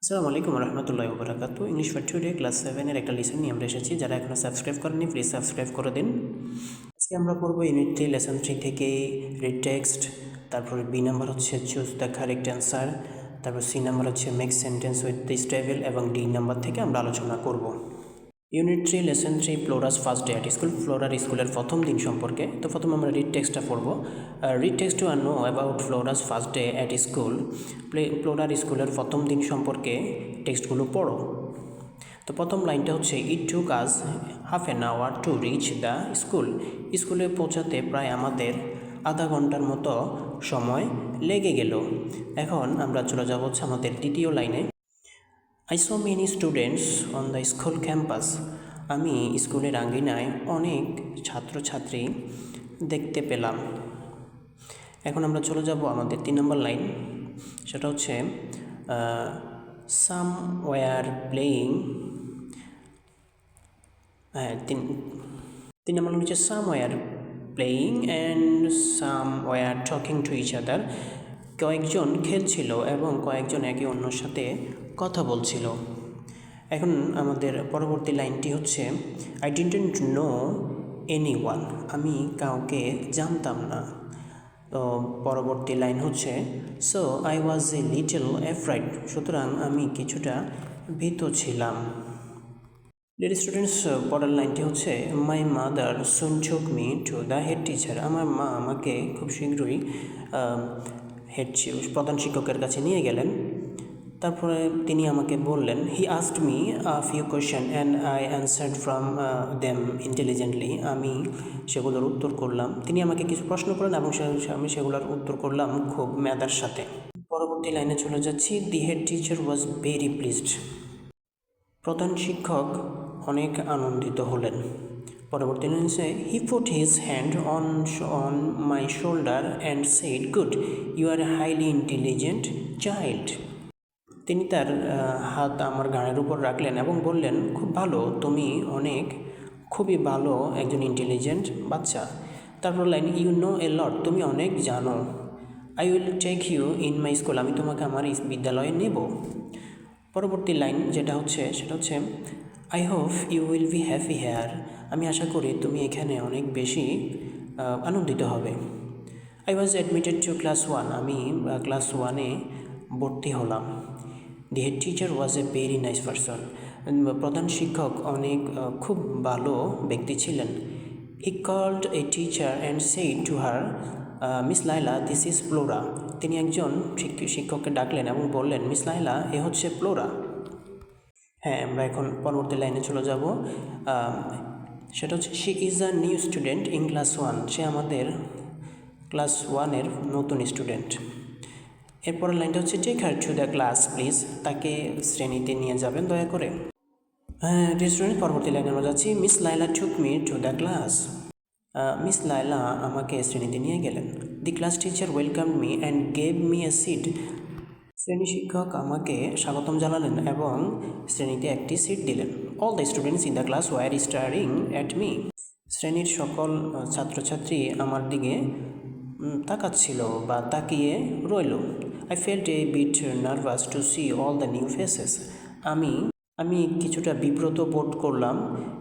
আসসালামু আলাইকুম রহমতুল্লাহি ওয়া বারাকাতুহু। ইংলিশ ফর টুডে ক্লাস 7 এর একটা লেসন নিয়ে আমরা এসেছি। যারা এখনো সাবস্ক্রাইব করেননি প্লিজ সাবস্ক্রাইব করে দিন। আজকে আমরা পড়ব ইউনিট 3 লেসন 3 থেকে রিড টেক্সট, তারপর বি নাম্বার হচ্ছে চুজ দ্য কারেক্ট অ্যান্সার, তারপর সি নাম্বার হচ্ছে make sentence with this table এবং ডি নাম্বার থেকে আমরা আলোচনা করব। Unit 3 lesson 3 Flora's first day at school. ফ্লোরার স্কুলের প্রথম দিন সম্পর্কে। তো প্রথম আমরা রিড টেক্সটটা পড়ব। Read text to know about Flora's first day at school. ফ্লোরার স্কুলের প্রথম দিন সম্পর্কে টেক্সটগুলো পড়ো। তো প্রথম লাইনটা হচ্ছে it took us half an hour to reach the school. স্কুলে পৌঁছাতে প্রায় আমাদের আধা ঘন্টার মতো সময় লেগে গেল। এখন আমরা চলে যাব হচ্ছে আমাদের দ্বিতীয় লাইনে। I saw many students on the school campus. আমি স্কুলের আঙ্গিনায় অনেক ছাত্রছাত্রী দেখতে পেলাম। এখন আমরা চলে যাব আমাদের 3 নম্বর লাইন। সেটা হচ্ছে সাম ওয়ার প্লেয়িং। তিন নম্বর হচ্ছে some were playing and some were talking to each other. কয়েকজন খেলছিল এবং কয়েকজন একে অন্যর সাথে কথা বলছিল। এখন আমাদের পরবর্তী লাইনটি হচ্ছে আই ডিডন্ট নো এনিওয়ান। আমি কাউকে জানতাম না। তো পরবর্তী লাইন হচ্ছে so I was a little afraid. সুতরাং আমি কিছুটা ভীত ছিলাম। ডিয়ার স্টুডেন্টস, পরের লাইনটি হচ্ছে my mother soon took me to the head teacher. আমার মা আমাকে খুব শীঘ্রই প্রধান শিক্ষকের কাছে নিয়ে গেলেন। তারপরে তিনি আমাকে বললেন he asked me a few question and I answered from them intelligently. আমি সেগুলোর উত্তর করলাম। তিনি আমাকে কিছু প্রশ্ন করলেন এবং আমি সেগুলোর উত্তর করলাম খুব মেধার সাথে। পরবর্তী লাইনে চলে যাচ্ছি। The head teacher was very pleased. প্রধান শিক্ষক অনেক আনন্দিত হলেন। পরবর্তী লাইনে হচ্ছে he put his hand on my shoulder and said good you are a highly intelligent child. তিনি তার হাত আমার ঘাড়ের উপর রাখলেন এবং বললেন খুব ভালো, তুমি খুবই ভালো একজন ইন্টেলিজেন্ট বাচ্চা। তারপর line you know a lot. তুমি অনেক জানো। I will take you in my school. আমি তোমাকে আমার বিদ্যালয়ে নেব। পরবর্তী লাইন সেটা হচ্ছে I hope you will be happy here. আমি আশা করি তুমি এখানে অনেক বেশি আনন্দিত হবে। I was admitted to class 1। আমি ক্লাস 1-এ ভর্তি হলাম। The head teacher was a very nice person. প্রধান শিক্ষক খুব ভালো ব্যক্তি ছিলেন। He called a teacher and said to her Miss Laila this is Flora. তিনি একজন শিক্ষককে ডাকলেন এবং বললেন মিস লাইলা এ হচ্ছে ফ্লোরা। হ্যাঁ, আমরা এখন পরবর্তী লাইনে চলে যাব। সেটা হচ্ছে she is a new student in class 1। সে আমাদের ক্লাস 1-এর নতুন স্টুডেন্ট। এরপরের লাইনটা হচ্ছে take her to the class please. তাকে শ্রেণীতে নিয়ে যাবেন দয়া করে। হ্যাঁ স্টুডেন্ট, পরবর্তী লাইনে আমরা যাচ্ছি। Miss Laila took me to the class. Miss Laila আমাকে শ্রেণীতে নিয়ে গেলেন। The class teacher welcome me and gave me a seat. শ্রেণী শিক্ষক আমাকে স্বাগতম জানালেন এবং শ্রেণীতে একটি সিট দিলেন। All the students in the class were staring at me. শ্রেণীর সকল ছাত্রছাত্রী আমার দিকে তাকাচ্ছিল বা তাকিয়ে রইল। I felt a bit nervous to see all the new faces. আমি কিছুটা বিব্রত বোধ করলাম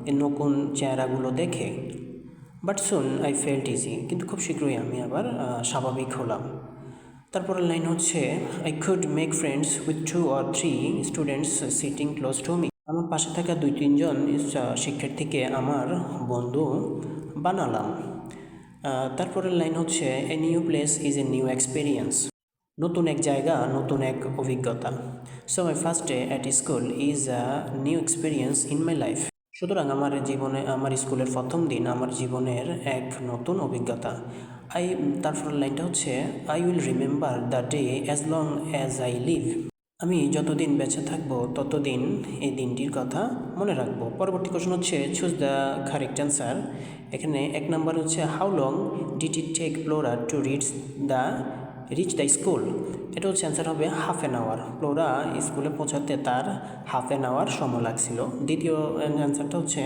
এই নতুন চেহারাগুলো দেখে। But soon I felt easy. কিন্তু খুব শীঘ্রই আমি আবার স্বাভাবিক হলাম। তারপরের লাইন হচ্ছে I could make friends with 2 or 3 students sitting close to me. আমার পাশে থাকা 2-3 জন শিক্ষার্থীকে আমার বন্ধু বানালাম। তারপরের লাইন হচ্ছে a new place is a new experience. নতুন এক জায়গা, নতুন এক অভিজ্ঞতা। So my first day at school is a new experience in my life. সুতরাং আমার স্কুলের প্রথম দিন আমার জীবনের এক নতুন অভিজ্ঞতা। তারপরের লাইনটা হচ্ছে I will remember the day as long as I live. আমি যতদিন বেঁচে থাকবো ততদিন এই দিনটির কথা মনে রাখবো। পরবর্তী কোশ্চেন হচ্ছে চুজ দ্য কারেক্ট অ্যান্সার। এখানে 1 নাম্বার হচ্ছে how long did it take Flora to reach the school. এটা হচ্ছে অ্যান্সার হবে হাফ অ্যান আওয়ার। ফ্লোরা স্কুলে পৌঁছাতে তার হাফ অ্যান আওয়ার সময় লাগছিল। দ্বিতীয় অ্যান্সারটা হচ্ছে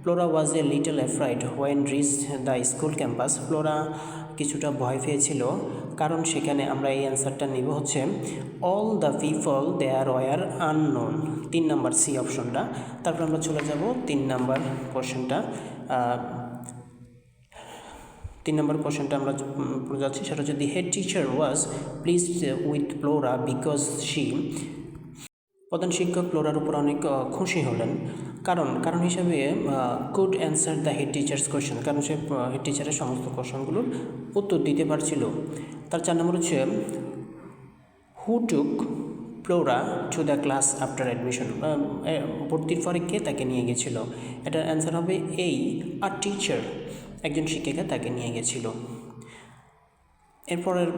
Flora was a little afraid when rich the school campus. Flora কিছুটা ভয় পেয়েছিল, কারণ সেখানে আমরা এই অ্যান্সারটা নিব হচ্ছে all the people there were unknown. 3 number C অপশনটা। তারপর আমরা চলে যাব 3 নাম্বার কোশ্চেনটা। 3 নম্বর কোশ্চেনটা আমরা যাচ্ছি, সেটা হচ্ছে the head teacher was pleased with Flora because she. প্রধান শিক্ষক ফ্লোরার উপর অনেক খুশি হলেন, কারণ হিসাবে could answer the head teachers question, কারণ সে হেড টিচারের সমস্ত কোশ্চেনগুলোর উত্তর দিতে পারছিল। তার 4 নম্বর হচ্ছে who took Flora to the class after admission. ভর্তির পরে কে তাকে নিয়ে গেছিল? এটার অ্যান্সার হবে এই আ টিচার, একজন শিক্ষিকা তাকে নিয়ে গেছিল। এরপরের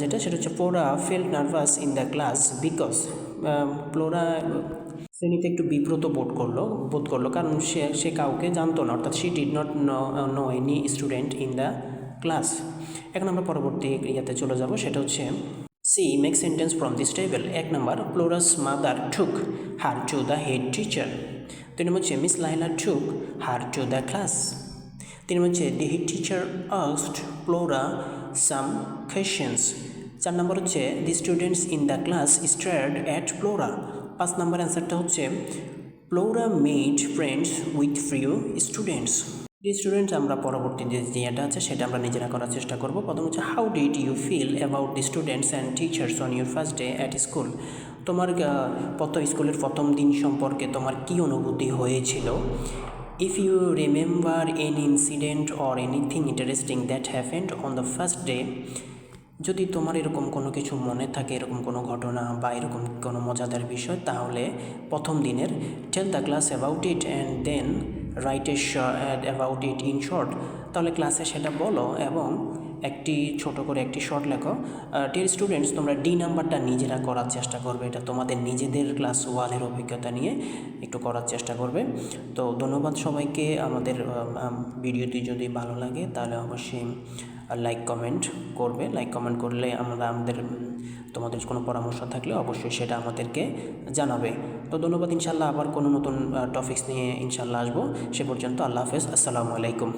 সেটা হচ্ছে Flora fail nervous in the class because. Flora শ্রেণীতে একটু বিব্রত বোধ করলো কারণ সে কাউকে জানতো না, অর্থাৎ she did not know any student in the class. এখন আমরা পরবর্তী চলে যাব, সেটা হচ্ছে C make sentence from this table. 1 number Flora's mother took her to the head teacher. 2 number হচ্ছে Miss Laila took her to the class. 3 number হচ্ছে the head teacher asked Flora some questions. 4 নম্বর হচ্ছে the students in the class stared at Flora. 5 number অ্যান্সারটা হচ্ছে Flora made friends with few students. Students আমরা পরবর্তী যে ইয়েটা আছে সেটা আমরা নিজেরা করার চেষ্টা করব। প্রথম হচ্ছে how did you feel about the students and teachers on your first day at school. তোমার স্কুলের প্রথম দিন সম্পর্কে তোমার কী অনুভূতি হয়েছিল? If you remember any incident or anything interesting that happened on the first day. যদি তোমার এরকম কোনো কিছু মনে থাকে, এরকম কোনো ঘটনা বা এরকম কোনো মজাদার বিষয়, তাহলে প্রথম দিনের tell the class about it and then write a about it in short. তাহলে ক্লাসে সেটা বলো এবং একটি ছোট করে একটি শর্ট লেখো। ডিয়ার স্টুডেন্টস, তোমরা ডি নাম্বারটা নিজেরা করার চেষ্টা করবে, এটা তোমাদের নিজেদের ক্লাস 1-এর অভিজ্ঞতা নিয়ে একটু করার চেষ্টা করবে। তো ধন্যবাদ সবাইকে। আমাদের ভিডিওটি যদি ভালো লাগে তাহলে অবশ্যই লাইক কমেন্ট করবে। লাইক কমেন্ট করলে তোমাদের কোনো পরামর্শ থাকলে অবশ্যই সেটা আমাদেরকে জানাবে। তো ধন্যবাদ। ইনশাল্লাহ আবার কোনো নতুন টপিকস নিয়ে ইনশাল্লাহ আসবো। সে পর্যন্ত আল্লাহ হাফেজ, আসসালামু আলাইকুম।